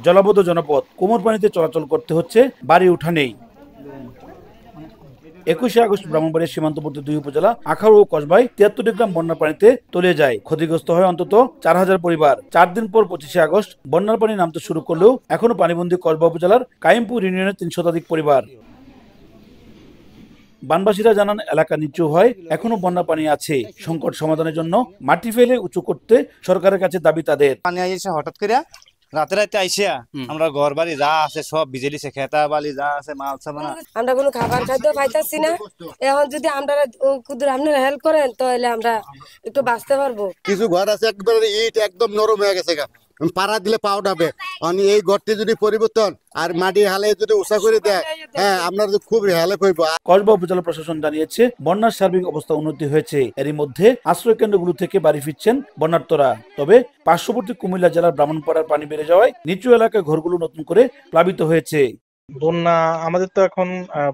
জলাবদ্ধ জনপদ, কোমর পানিতে চলাচল করতে হচ্ছে, বাড়ি উঠা নেই। 21 আগস্ট ব্রাহ্মণবাড়িয়া সীমান্তবর্তী দুই উপজেলা আখাউড় ও কসবায় 73 গ্রাম বন্যার পানিতে তলিয়ে যায়। ক্ষতিগ্রস্ত হয় অন্তত 4000 পরিবার। 4 দিন পর 25 আগস্ট বন্যার পানি নামতে শুরু করলেও এখনো পানিবন্দী কসবা উপজেলার কায়েমপুর ইউনিয়নের 3 শতাধিক পরিবার। বানবাসীরা জানান, এলাকা নিচু হয়, এখনো বন্যা পানি আছে। সংকট সমাধানের জন্য মাটি ফেলে উঁচু করতে সরকারের কাছে দাবি তাদের। পানি আইসে হঠাৎ করে রাতে রাতে আইসিয়া আমরা ঘর বাড়ি যা আছে সব বিজেলিছে, খেতা বালি যা আছে মাল সামানা, আমরা কোনো খাবার খাদ্য পাইতাছি না। এখন যদি আপনারা আপনারা হেল্প করেন তাহলে আমরা একটু বাঁচতে পারবো। কিছু ঘর আছে একবারে ইট একদম নরম হয়ে গেছে, পাড়া দিলে পাও ডাবে। এই ঘরটি যদি পরিবর্তন আর মাটি হালে যদি উঁচা করে দেয়, হ্যাঁ আপনার খুব হেল্প হইব। কসবা উপজেলা প্রশাসন জানিয়েছে, বন্যার সার্বিক অবস্থা উন্নতি হয়েছে। এরই মধ্যে আশ্রয় কেন্দ্রগুলো থেকে বাড়ি ফিরছেন বন্যার্তরা। তবে পার্শ্ববর্তী কুমিল্লা জেলার ব্রাহ্মণপাড়ার পানি বেড়ে যাওয়ায় নিচু এলাকায় ঘরগুলো নতুন করে প্লাবিত হয়েছে। বন্যা আমাদের তো এখন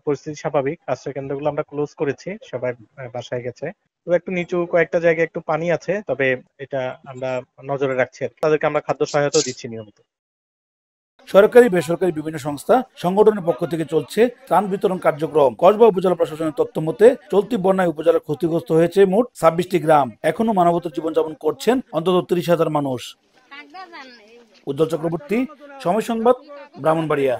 পরিস্থিতি স্বাভাবিক, আশ্রয় কেন্দ্রগুলো আমরা ক্লোজ করেছি, সবাই বাসায় গেছে। তো একটু নিচু কয়েকটা জায়গায় একটু পানি আছে, তবে এটা আমরা নজরে রাখছি। তাদেরকে আমরা খাদ্য সহায়তা দিচ্ছি নিয়মিত। সরকারি বেসরকারি বিভিন্ন সংস্থা সংগঠনের পক্ষ থেকে চলছে ত্রাণ বিতরণ কার্যক্রম। কসবা উপজেলা প্রশাসনের তথ্য মতে চলতি বন্যায় উপজেলা ক্ষতিগ্রস্ত হয়েছে মোট 26টি গ্রাম। এখনো মানবত জীবনযাপন করছেন অন্তত 30,000 মানুষ। উজ্জ্বল চক্রবর্তী, সময় সংবাদ, ব্রাহ্মণবাড়িয়া।